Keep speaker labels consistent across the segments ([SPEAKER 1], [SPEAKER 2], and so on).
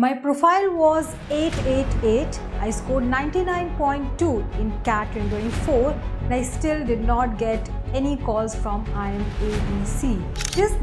[SPEAKER 1] My profile was 888. I scored 99.2 in CAT 2024 and I still did not get any calls from IMABC.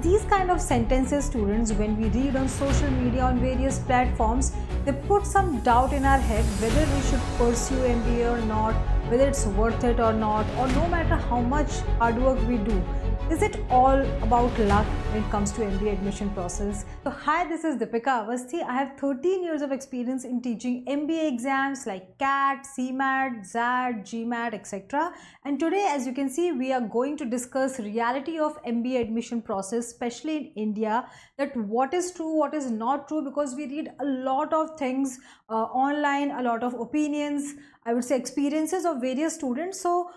[SPEAKER 1] These kind of sentences, students, when we read on social media on various platforms, they put some doubt in our head whether we should pursue MBA or not, whether it's worth it or not, or no matter how much hard work we do. Is it all about luck when it comes to MBA admission process? So hi, this is Deepika Avasthi. I have 13 years of experience in teaching MBA exams like CAT, CMAT, ZAT, GMAT, etc. And today, as you can see, we are going to discuss reality of MBA admission process, especially in India, that what is true, what is not true, because we read a lot of things online, a lot of opinions, I would say experiences of various students. So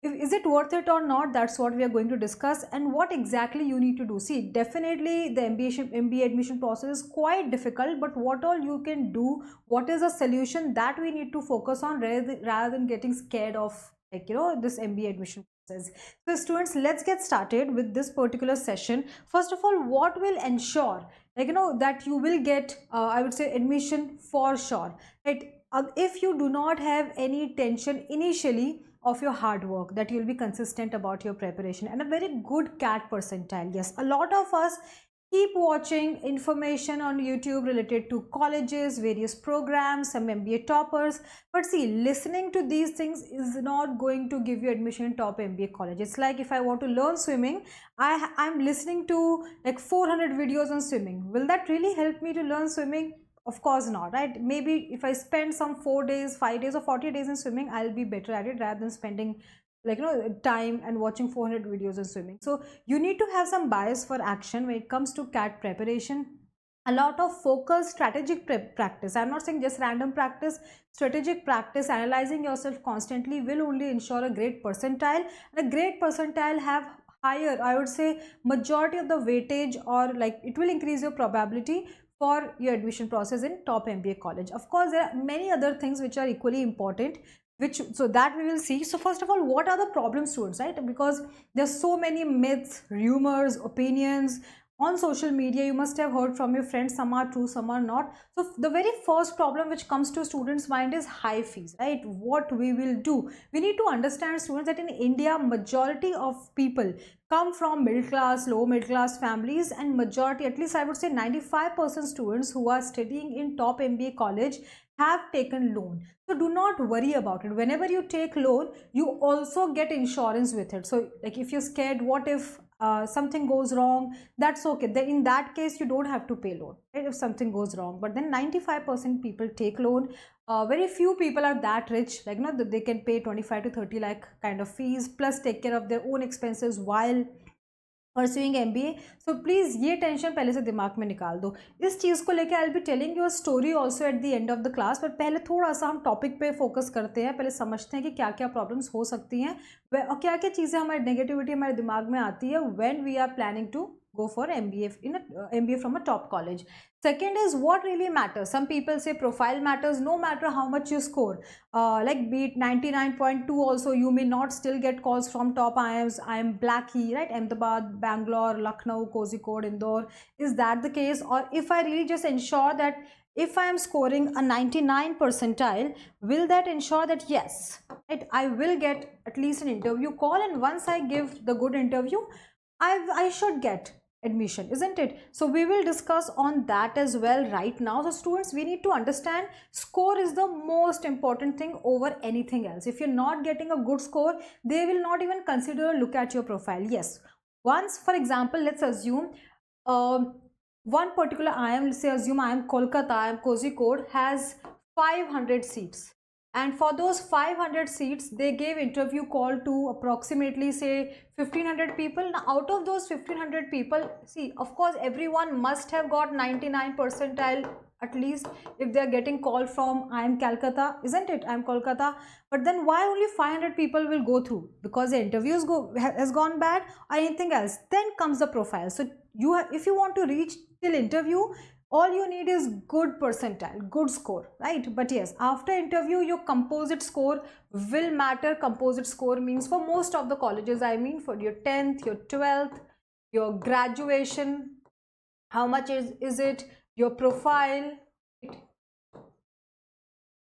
[SPEAKER 1] is it worth it or not? That's what we are going to discuss, and what exactly you need to do. See, definitely the MBA admission process is quite difficult, but what all you can do, what is a solution that we need to focus on rather than getting scared of, like, this MBA admission process. So students, let's get started with this particular session. First of all, what will ensure, that you will get, I would say, admission for sure, right? If you do not have any tension initially of your hard work, that you'll be consistent about your preparation and a very good CAT percentile. Yes, a lot of us keep watching information on YouTube related to colleges, various programs, some MBA toppers, but see, listening to these things is not going to give you admission in top MBA college. It's like if I want to learn swimming, I'm listening to like 400 videos on swimming. Will that really help me to learn swimming? Of course not, right? Maybe if I spend some 4 days, 5 days or 40 days in swimming, I'll be better at it rather than spending time and watching 400 videos in swimming. So you need to have some bias for action when it comes to CAT preparation. A lot of focused strategic practice. I'm not saying just random practice. Strategic practice, analyzing yourself constantly will only ensure a great percentile, and a great percentile have higher, I would say, majority of the weightage, or like it will increase your probability for your admission process in top MBA college. Of course, there are many other things which are equally important, so that we will see. So first of all, what are the problem, students, right? Because there's so many myths, rumors, opinions on social media. You must have heard from your friends, some are true, some are not. So the very first problem which comes to students' mind is high fees, right? What we will do, we need to understand, students, that in India, majority of people come from middle class, low middle class families, and majority, at least I would say 95% students who are studying in top MBA college have taken loan. So do not worry about it. Whenever you take loan, you also get insurance with it. So like if you're scared, what if something goes wrong, that's okay. Then in that case, you don't have to pay loan, right, if something goes wrong. But then 95% people take loan. Very few people are that rich, like that they can pay 25 to 30 lakh kind of fees plus take care of their own expenses while pursuing MBA. So please ये tension पहले से दिमाग में निकाल दो. इस चीज़ को लेकर I will be telling you a story also eight the end of the class, but पहले थोड़ा सा हम टॉपिक पे फोकस करते हैं. पहले समझते हैं कि क्या क्या प्रॉब्लम्स हो सकती हैं और क्या क्या चीज़ें हमारी नेगेटिविटी हमारे दिमाग में आती है when we are planning to go for MBA in MBA from a top college. Second is what really matters. Some people say profile matters no matter how much you score. Like be it 99.2 also, you may not still get calls from top IIMs. IIM Blackie, right? Ahmedabad, Bangalore, Lucknow, Kozhikode, Indore. Is that the case? Or if I really just ensure that if I am scoring a 99 percentile, will that ensure that yes, right, I will get at least an interview call, and once I give the good interview, I should get admission, isn't it? So we will discuss on that as well right now. So students, we need to understand score is the most important thing over anything else. If you're not getting a good score, they will not even consider a look at your profile. Yes, once, for example, let's assume one particular IIM, let's say assume IIM Kolkata, IIM Kozhikode has 500 seats. And for those 500 seats, they gave interview call to approximately say 1500 people. Now out of those 1500 people, see, of course everyone must have got 99 percentile at least if they are getting call from IIM Calcutta, isn't it? IIM Kolkata. But then why only 500 people will go through? Because the interviews has gone bad or anything else? Then comes the profile. So if you want to reach till interview, all you need is good percentile, good score, right? But yes, after interview, your composite score will matter. Composite score means for most of the colleges, I mean for your 10th, your 12th, your graduation, how much is it, your profile,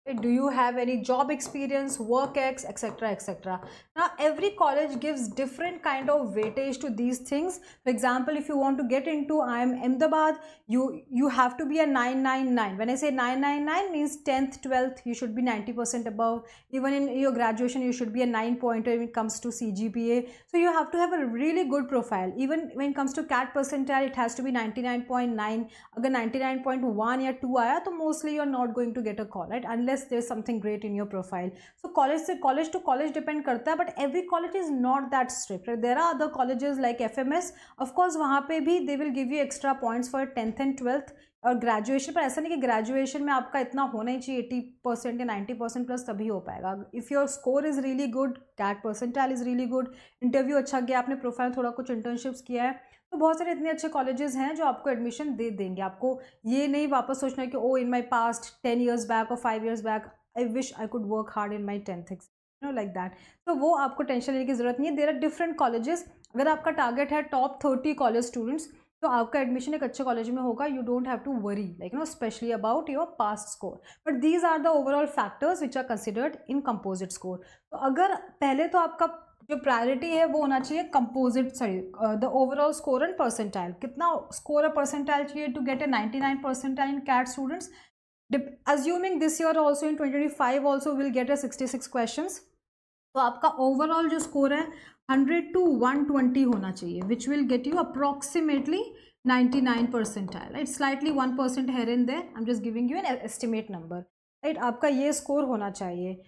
[SPEAKER 1] Do you have any job experience, work ex, etc, etc. Now every college gives different kind of weightage to these things. For example, if you want to get into IIM Ahmedabad, you have to be a 999. When I say 999 means 10th 12th you should be 90% above. Even in your graduation you should be a 9 pointer when it comes to CGPA. So you have to have a really good profile. Even when it comes to CAT percentile, it has to be 99.9. अगर 99.1 या 2 आया तो mostly you are not going to get a call, right, unless there's something great in your profile. So college to college depend करता है, but every college is not that strict, right? There are other colleges like FMS, of course वहाँ पे भी they will give you extra points for 10th and 12th और graduation पर ऐसा नहीं कि ग्रेजुएशन में आपका इतना होना ही चाहिए 80% या 90% प्लस तभी हो पाएगा. If your score is really good, CAT percentile is really good, interview अच्छा गया, आपने प्रोफाइल थोड़ा कुछ इंटर्नशिप्स किया है, तो बहुत सारे इतने अच्छे कॉलेजेस हैं जो आपको एडमिशन दे देंगे. आपको ये नहीं वापस सोचना है कि oh in my past 10 years back और 5 years back I wish I could work hard in my 10th like that. तो वो आपको टेंशन लेने की ज़रूरत नहीं है. There are different colleges. अगर आपका टारगेट है टॉप 30 कॉलेज स्टूडेंट्स, तो आपका एडमिशन एक अच्छे कॉलेज में होगा. You don't have to worry like specially about your past score, but these are the overall factors which are considered in composite score. तो अगर पहले तो आपका जो प्रायोरिटी है वो होना चाहिए composite, sorry the overall score and percentile. कितना स्कोर और परसेंटाइल चाहिए to get a 99 percentile in CAT students. Assuming this year also in 2025 also will get a 66 questions. तो आपका ओवरऑल जो स्कोर है 100 to 120 होना चाहिए, which will get you approximately 99 percentile, right. Slightly 1% here and there, I am just giving you an estimate number, right. आपका ये score होना चाहिए.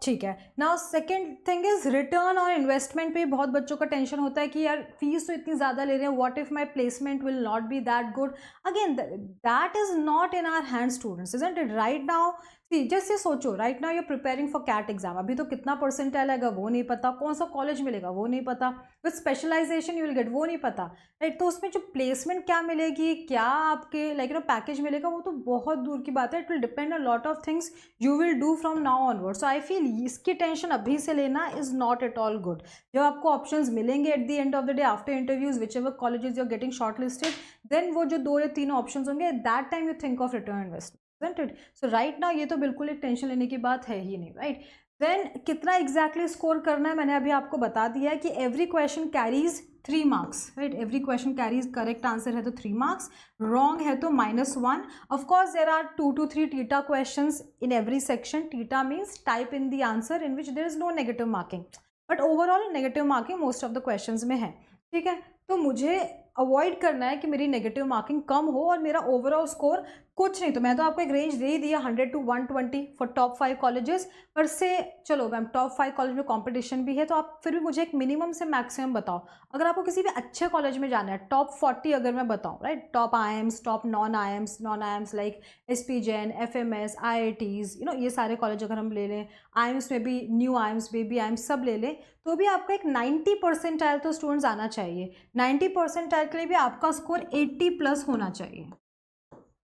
[SPEAKER 1] ठीक है. Now second thing is return और इन्वेस्टमेंट पे बहुत बच्चों का टेंशन होता है कि यार फीस तो इतनी ज़्यादा ले रहे हैं, what if my placement will not be that good. Again that is not in our hand students, isn't it. Right now जैसे सोचो, right now you are preparing for CAT exam. अभी तो कितना परसेंटाइल आएगा वो नहीं पता, कौन सा कॉलेज मिलेगा वो नहीं पता, with specialization you will get वो नहीं पता, राइट. तो उसमें जो प्लेसमेंट क्या मिलेगी, क्या आपके लाइक पैकेज मिलेगा, वो तो बहुत दूर की बात है. It will depend on lot of things you will do from now onward. So I feel इसकी टेंशन अभी से लेना is not at all good. जब आपको ऑप्शंस मिलेंगे at the end of the day after interviews whichever colleges you are getting shortlisted, then वो जो 2 या 3 ऑप्शंस होंगे, that time you think of return investment. So right now ये तो बिल्कुल एक टेंशन लेने की बात है ही नहीं, राइट. देन कितना एग्जैक्टली स्कोर करना है मैंने अभी आपको बता दिया है कि every question carries 3 marks, right. Every question carries, correct answer है तो 3 marks, रॉन्ग है तो -1. Of course there are 2 to 3 TITA question in every section. TITA means type in the answer in which there is no negative marking, but overall negative marking most of the question में है, ठीक है. तो मुझे avoid करना है कि मेरी नेगेटिव मार्किंग कम हो और मेरा ओवरऑल स्कोर कुछ नहीं. तो मैं तो आपको एक रेंज दे ही दिया 100 to 120 फॉर टॉप 5 कॉलेजेस. पर से चलो मैम टॉप 5 कॉलेज में कंपटीशन भी है, तो आप फिर भी मुझे एक मिनिमम से मैक्सिमम बताओ. अगर आपको किसी भी अच्छे कॉलेज में जाना है, टॉप 40 अगर मैं बताऊँ, right, top IIMs, top non IIMs like SP Jain, FMS, IITs, ये सारे कॉलेज अगर हम ले लें, IIMs में भी, न्यू IIMs, बेबी IIMs सब ले लें, तो भी आपका एक 90 परसेंटाइल तो स्टूडेंट्स आना चाहिए. 90 परसेंटाइल के लिए भी आपका स्कोर 80+ होना चाहिए.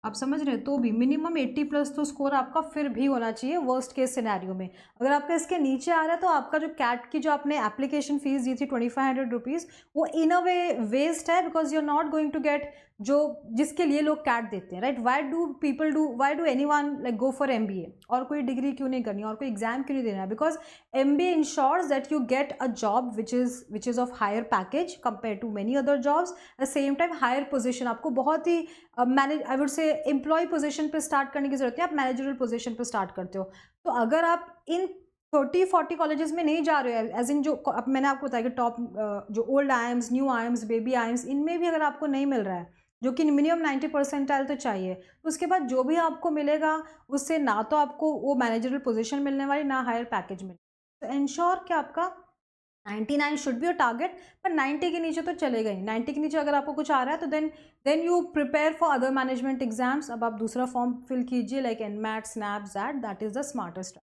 [SPEAKER 1] आप समझ रहे हैं, तो भी मिनिमम 80+ तो स्कोर आपका फिर भी होना चाहिए वर्स्ट केस सिनेरियो में. अगर आपका इसके नीचे आ रहा है तो आपका जो कैट की जो आपने एप्लीकेशन फीस दी थी 2500 रुपीज़, वो इन अ वे वेस्ट है, because you are not going to get जो जिसके लिए लोग कैट देते हैं, right. Why do anyone like go for MBA, और कोई डिग्री क्यों नहीं करनी और कोई एग्जाम क्यों नहीं देना, because MBA ensures that you get a job which is of higher package compare to many other jobs, at the same time higher position. आपको बहुत ही I would say employ position पे स्टार्ट करने की जरूरत है, आप मैनेजरल पोजीशन पे स्टार्ट करते हो. तो अगर आप इन 30-40 कॉलेजेस में नहीं जा रहे हो, एज इन जो अब मैंने आपको बताया कि टॉप जो old IIMs, new IIMs, baby IIMs, इनमें भी अगर आपको नहीं मिल रहा है, जो कि मिनिमम 90 परसेंटाइल तो चाहिए, तो उसके बाद जो भी आपको मिलेगा उससे ना तो आपको वो मैनेजरल पोजीशन मिलने वाली, ना हायर पैकेज मिले. तो इंश्योर कि आपका 99 शुड बी योर टारगेट, पर 90 के नीचे तो चलेगा ही. 90 के नीचे अगर आपको कुछ आ रहा है तो then you prepare for other management exams. अब आप दूसरा फॉर्म फिल कीजिए like NMAT, SNAP, ZAT, that is the smartest.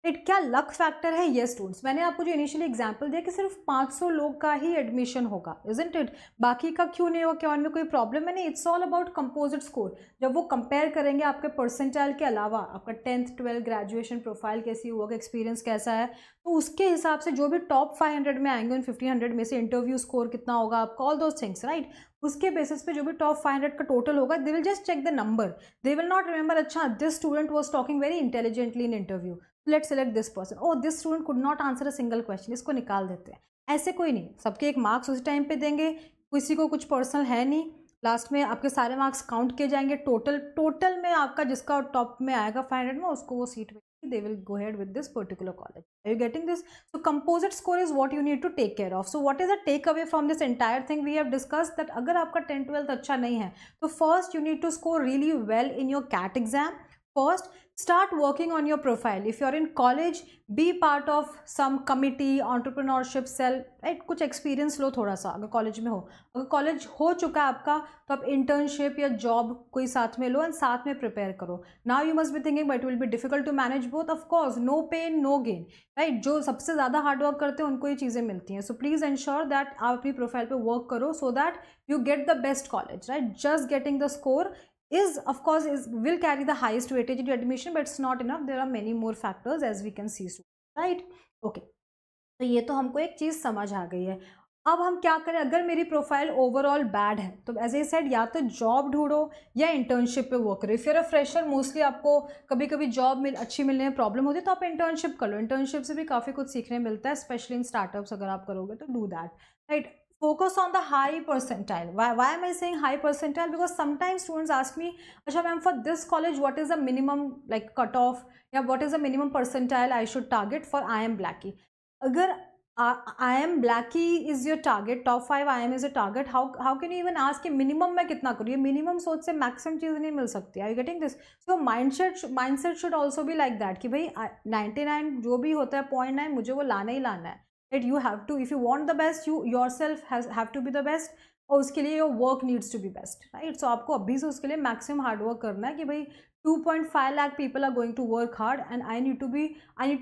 [SPEAKER 1] क्या लक फैक्टर है? येस स्टूडेंट्स, मैंने आपको जो इनिशियली एग्जांपल दिया कि सिर्फ 500 लोग का ही एडमिशन होगा, इजंट इट? बाकी का क्यों नहीं होगा? क्या उनमें कोई प्रॉब्लम है? नहीं, it's all about composite score. जब वो कंपेयर करेंगे आपके परसेंटाइल के अलावा आपका 10th 12th ग्रेजुएशन प्रोफाइल कैसी, वर्क एक्सपीरियंस कैसा है, तो उसके हिसाब से जो भी टॉप 500 में आएंगे, उन 1500 में से इंटरव्यू स्कोर कितना होगा आपका, ऑल दोज थिंग्स, राइट? उसके बेसिस पे जो भी टॉप 500 का टोटल होगा, they will just check the number, they will not remember अच्छा this student was talking very intelligently in interview, let's select this person, or this student could not answer a single question, इसको निकाल देते हैं। ऐसे कोई नहीं, सबके एक मार्क्स उसी टाइम पे देंगे, किसी को कुछ पर्सनल है नहीं, लास्ट में आपके सारे मार्क्स काउंट किए जाएंगे, टोटल में आपका जिसका टॉप में आएगा 500 में, उसको वो seat they will go ahead with this particular college. Are you getting this? So composite score is what you need to take care of. So what is the takeaway from this entire thing we have discussed? That अगर आपका 10th 12th अच्छा नहीं है, तो first you need to score really well in your CAT exam. First, start working on your profile. If you are in college, be part of some committee, entrepreneurship cell, right? कुछ experience लो थोड़ा सा, अगर college में हो। अगर college हो चुका है आपका, तो आप internship या job कोई साथ में लो and साथ में prepare करो। Now you must be thinking, but it will be difficult to manage both. Of course, no pain, no gain, right? जो सबसे ज़्यादा hard work करते हैं उनको ये चीज़ें मिलती हैं। So please ensure that आप अपनी profile पे work करो so that you get the best college, right? Just getting the score is of course will carry the highest weightage in your admission, but it's not enough. There are many more factors as we can see, right? Okay, तो ये तो हमको एक चीज़ समझ आ गई है। अब हम क्या करें अगर मेरी प्रोफाइल ओवरऑल बैड है? तो एज ए सेड, या तो जॉब ढूंढो या इंटर्नशिप पे वर्क करो। If you're a fresher, mostly आपको कभी कभी जॉब अच्छी मिलने में प्रॉब्लम होती है, तो आप इंटर्नशिप कर लो। इंटर्नशिप से भी काफ़ी कुछ सीखने मिलता है, स्पेशली इन स्टार्टअप्स अगर आप करोगे तो do that, right? Focus on the high percentile. Why am I saying high percentile? Because sometimes students ask me, Acha ma'am, for this college what is the minimum like cutoff, या what is the minimum percentile I should target for IIM Blackie? अगर IIM Blackie is your target, top 5 IIM is a target, how can you even ask कि minimum मैं कितना करूँ? ये minimum सोच से maximum चीज़ नहीं मिल सकती। Are you getting this? So mindset should also be like that कि भाई 99 जो भी होता है 0.9 मुझे वो लाना ही लाना है। That you have to, if you want the best, you yourself have to be the best, और उसके लिए your work needs to be best, right? So आपको अभी से उसके लिए maximum hard work करना है कि भाई 2.5 lakh people are going to work hard and I need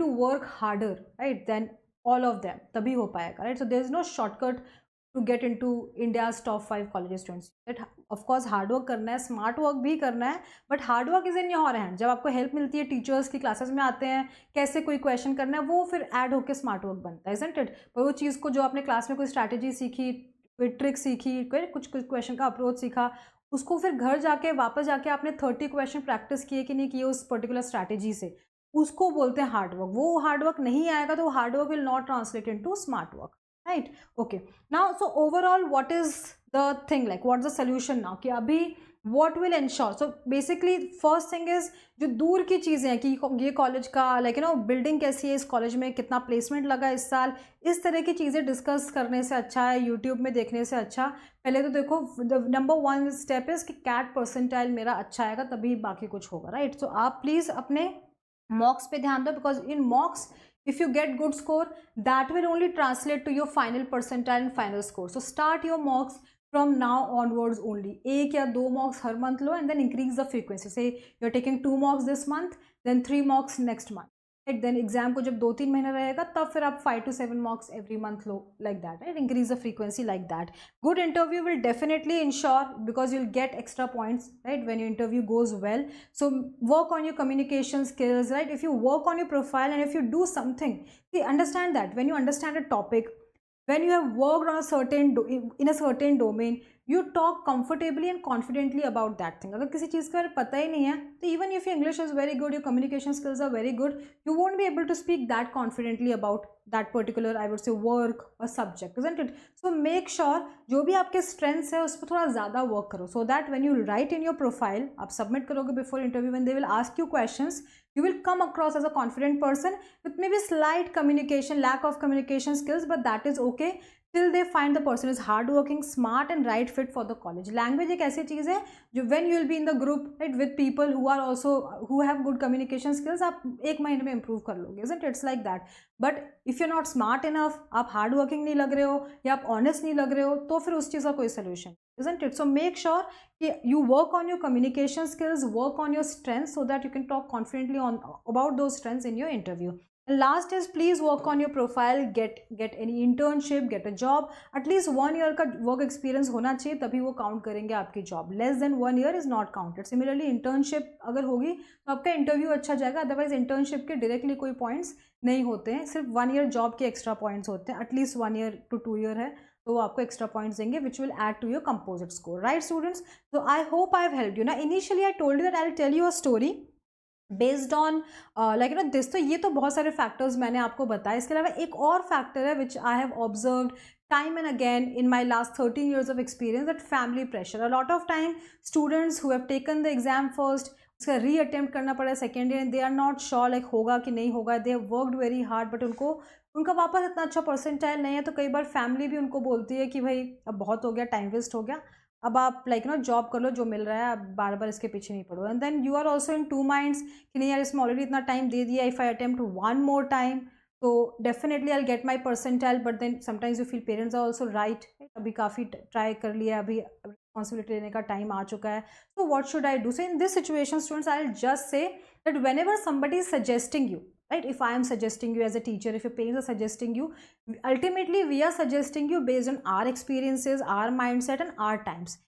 [SPEAKER 1] to work harder, right, than all of them, तभी हो पाएगा, right? So there is no shortcut to get into India's top 5 colleges, students. That of course hard work करना है, smart work भी करना है, but hard work is in your hand. जब आपको help मिलती है, टीचर्स की क्लासेस में आते हैं, कैसे कोई क्वेश्चन करना है, वो फिर ऐड होकर स्मार्ट वर्क बनता है, isn't it? पर वो चीज़ को जो आपने क्लास में कोई स्ट्रैटेजी सीखी, कोई ट्रिक सीखी, कोई कुछ क्वेश्चन का अप्रोच सीखा, उसको फिर घर जाके वापस जाके आपने 30 क्वेश्चन प्रैक्टिस किए कि नहीं किए उस पर्टिकुलर स्ट्रैटेजी से, उसको बोलते हैं हार्ड वर्क। वो हार्ड वर्क नहीं आएगा तो hard work will not translate into smart work, right? Okay, now so overall what is the thing, like what's the solution now कि अभी what will ensure? So basically first thing is जो दूर की चीज़ें हैं कि ये कॉलेज का like you know बिल्डिंग कैसी है, इस कॉलेज में कितना प्लेसमेंट लगा इस साल, इस तरह की चीज़ें डिस्कस करने से अच्छा है यूट्यूब में देखने से अच्छा पहले तो देखो नंबर 1 स्टेप इज़ कि कैट परसेंटाइल मेरा अच्छा आएगा तभी बाकी कुछ होगा, राइट? सो आप प्लीज़ अपने मॉक्स पे ध्यान दो, because in मॉक्स if you get good score, that will only translate to your final percentile and final score. So start your mocks from now onwards only. एक या 2 mocks her month low and then increase the frequency. Say you're taking 2 mocks this month, then 3 mocks next month. Right? Then exam को जब 2-3 महीने रहेगा तब फिर आप 5 to 7 mocks every month low, like that, right? Increase the frequency like that. Good interview will definitely ensure, because you'll get extra points, right, when your interview goes well. So work on your communication skills, right? If you work on your profile and if you do something, see, understand that when you understand a topic, when you have worked on a certain domain, you talk comfortably and confidently about that thing. अगर किसी चीज़ के बारे में पता ही नहीं है तो even if your English is very good, your communication skills are very good, you won't be able to speak that confidently about that particular, I would say, work or subject, isn't it? So make sure जो भी आपके strengths है उस पर थोड़ा ज़्यादा work करो, so that when you write in your profile, आप submit करोगे before interview, when they will ask you questions, you will come across as a confident person with maybe slight communication, lack of communication skills, but that is okay. till they find the person is hard working, smart and right fit for the college. Language एक ऐसी चीज़ है जो when you will be in the group, right, with people who are also who have good communication skills, आप एक महीने में improve कर लोगे, isn't it? It's like that. But if you're not smart enough, आप hard working नहीं लग रहे हो या आप honest नहीं लग रहे हो, तो फिर उस चीज़ का कोई solution, isn't it? So make sure कि you work on your communication skills, work on your strengths so that you can talk confidently on about those strengths in your interview. And last is please work on your profile, get any internship, get a job, at least 1 year का work experience होना चाहिए, तभी वो count करेंगे आपकी job. Less than 1 year is not counted. Similarly internship अगर होगी तो आपका interview अच्छा जाएगा, otherwise internship के directly कोई points नहीं होते हैं, सिर्फ 1 year job के extra points होते हैं, at least 1 year to 2 year है तो वो आपको extra points देंगे which will add to your composite score, right students? So I hope I have helped you. Now initially I told you that I'll tell you a story based on like you know this, तो ये तो बहुत सारे factors मैंने आपको बताया. इसके अलावा एक और फैक्टर है which I have observed time and again in my last 13 years of experience, that family pressure. A lot of time students who have taken the exam first, उसका री-अटेम्प्ट करना पड़ा second year, they are not sure like होगा कि नहीं होगा, they have worked very hard but उनको उनका वापस इतना अच्छा परसेंटाइल नहीं है, तो कई बार फैमिली भी उनको बोलती है कि भाई अब बहुत हो गया, टाइम वेस्ट हो गया, अब आप लाइक नो जॉब कर लो, जो मिल रहा है, अब बार बार इसके पीछे नहीं पड़ो. And then you are also in two minds कि नहीं यार इसमें ऑलरेडी इतना टाइम दे दिया, if I attempt one more time तो definitely I get my percentile, but then sometimes you feel parents are also right, अभी काफ़ी ट्राई कर लिया, अभी रिस्पॉन्सिबिलिटी लेने का टाइम आ चुका है, so what should I do? So in this situation students, I'll just say that whenever somebody is suggesting you, right, if I am suggesting you as a teacher, if your parents are suggesting you, ultimately we are suggesting you based on our experiences, our mindset and our times.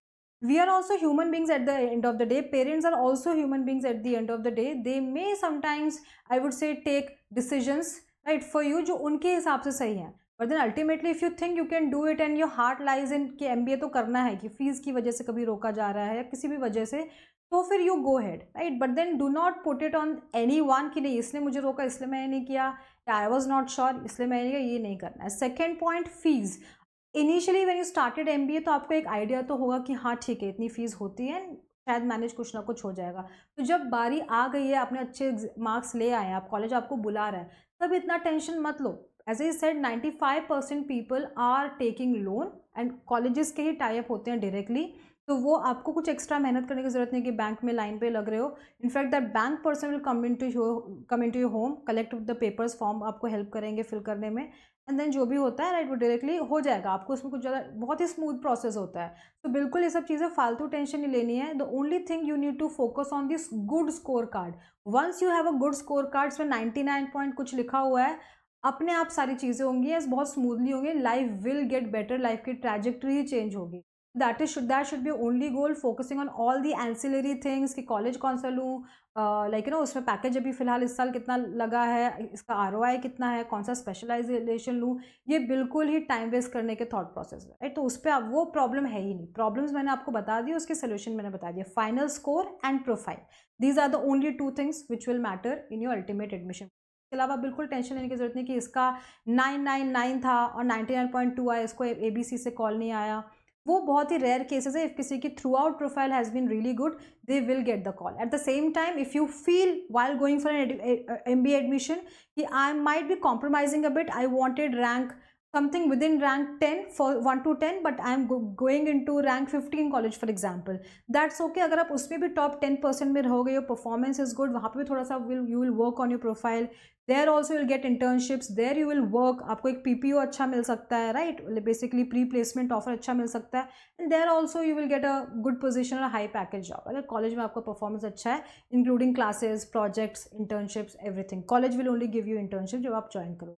[SPEAKER 1] We are also human beings at the end of the day. Parents are also human beings at the end of the day. They may sometimes, I would say, take decisions right for you जो उनके हिसाब से सही हैं, but then ultimately if you think you can do it and your heart lies in कि MBA तो करना है, कि फीस की वजह से कभी रोका जा रहा है या किसी भी वजह से, तो फिर you go ahead, right? But then do not put it on anyone कि नहीं इसने मुझे रोका इसलिए मैंने नहीं किया, या I was not sure इसलिए मैंने किया, ये नहीं करना है. Second point, fees. Initially when you started MBA तो आपको एक आइडिया तो होगा कि हाँ ठीक है इतनी फीस होती है, शायद मैनेज कुछ ना कुछ हो जाएगा. तो जब बारी आ गई है, आपने अच्छे मार्क्स ले आए हैं, आप कॉलेज आपको बुला रहा है, तब इतना टेंशन मत लो. As I said 95% people are taking loan and colleges के ही टाइप होते हैं डायरेक्टली, तो वो आपको कुछ एक्स्ट्रा मेहनत करने की जरूरत नहीं कि बैंक में लाइन पे लग रहे हो. In fact that bank person will come into your home, collect the papers, form आपको हेल्प करेंगे फिल करने में, एंड देन जो भी होता है राइट वो डायरेक्टली हो जाएगा. आपको उसमें कुछ ज़्यादा बहुत ही स्मूथ प्रोसेस होता है. तो बिल्कुल ये सब चीज़ें फालतू टेंशन नहीं लेनी है. The only thing you need to focus on this good score card. Once you have a good score card, इसमें 99 पॉइंट कुछ लिखा हुआ है, अपने आप सारी चीज़ें होंगी, बहुत स्मूथली होंगी, life will get better, life की ट्रैजेक्टरी ही चेंज होगी. that should be only goal, focusing on all the ancillary things कि कॉलेज कौन सा लूँ, लाइक यू नो उसमें पैकेज अभी फ़िलहाल इस साल कितना लगा है, इसका ROI कितना है, कौन सा स्पेशलाइजेशन लूँ, ये बिल्कुल ही टाइम वेस्ट करने के थॉट प्रोसेस है, राइट. तो उस पर वो प्रॉब्लम है ही नहीं. प्रॉब्लम्स मैंने आपको बता दी, उसके सोल्यूशन मैंने बता दिया. Final score and profile, these are the only two things which will matter in your ultimate admission. इसके अलावा बिल्कुल टेंशन लेने की जरूरत नहीं कि इसका 999 था और 99.2 आया, इसको ABC से कॉल नहीं आया. वो बहुत ही रेयर केसेस है. इफ़ किसी की throughout profile has been really good, they will get the call. At the same time if you feel while going for an MBA admission कि I might be compromising a bit, I wanted rank something within rank 10 for 1 to 10, but I am going into rank 15 college for example, that's okay. अगर आप उसमें भी top 10% में रहोगे, your performance is good, वहाँ पे भी थोड़ा सा you will work on your profile. There also you'll get internships, there you will work, आपको एक PPO अच्छा मिल सकता है, right, basically pre-placement offer अच्छा मिल सकता है, and there also you will get a good position or a high package job. अगर college में आपका performance अच्छा है, including classes, projects, internships, everything, college will only give you internship जब आप join करो.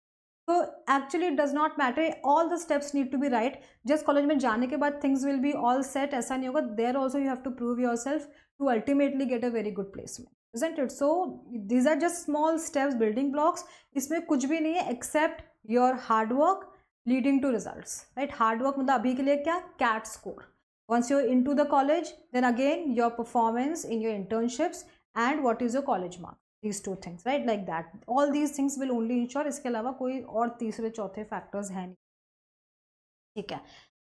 [SPEAKER 1] तो actually it does not matter, all the steps need to be right. Just college में जाने के बाद things will be all set, ऐसा नहीं होगा. There also you have to prove yourself to ultimately get a very good placement, isn't it. So these are just small steps, building blocks. इसमें कुछ भी नहीं है except your hard work leading to results, right. Hard work मतलब अभी के लिए क्या, CAT score. Once you into the college, then again your performance in your internships and what is your college mark. These two things, right, like that. All these things will only ensure. इसके अलावा कोई और तीसरे चौथे factors हैं नहीं, ठीक है.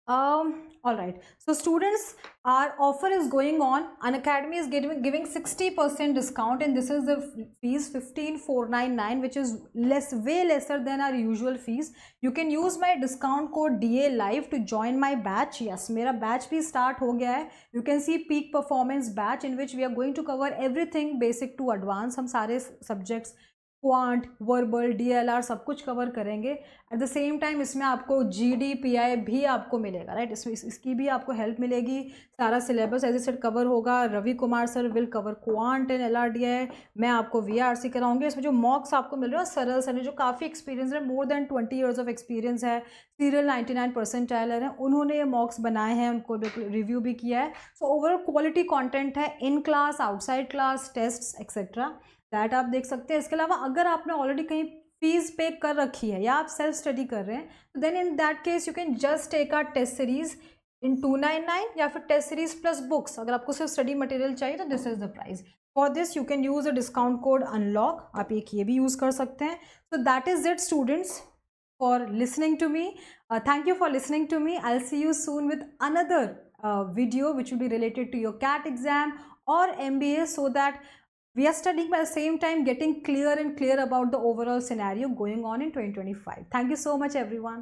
[SPEAKER 1] All right. So students, our offer is going on. Unacademy is giving 60% discount, and this is the fees 15,499, which is way lesser than our usual fees. You can use my discount code DA Live to join my batch. Yes, मेरा batch भी start हो गया है. You can see peak performance batch in which we are going to cover everything basic to advanced. हम सारे subjects quant, verbal, DLR सब कुछ cover करेंगे. एट द सेम टाइम इसमें आपको जीडी पीआई भी आपको मिलेगा, राइट. इसकी भी आपको हेल्प मिलेगी. सारा syllabus as a set cover होगा. Ravi Kumar sir will cover quant and LRDI. मैं आपको वीआरसी कराऊंगी. इसमें जो मॉक्स आपको मिल रहे हैं सरल सर ने जो काफ़ी एक्सपीरियंस है, more than 20 years of experience है, सीरियल 99 परसेंटाइलर है, उन्होंने ये मॉक्स बनाए हैं, उनको रिव्यू भी किया है. सो ओवरऑल क्वालिटी कॉन्टेंट है, in class, outside class, test etcetera, that आप देख सकते हैं. इसके अलावा अगर आपने ऑलरेडी कहीं फीस पे कर रखी है या आप सेल्फ स्टडी कर रहे हैं, तो then in that case you can just take our test series in 299 या फिर टेस्ट सीरीज प्लस बुक्स. अगर आपको सिर्फ स्टडी मटेरियल चाहिए तो this is the price. For this you can use a discount code unlock. आप एक ये भी यूज कर सकते हैं. So that is it students for listening to me. Thank you for listening to me. I'll see you soon with another video which will be related to your CAT exam or MBA, so that we are studying by the same time getting clear about the overall scenario going on in 2025. Thank you so much everyone.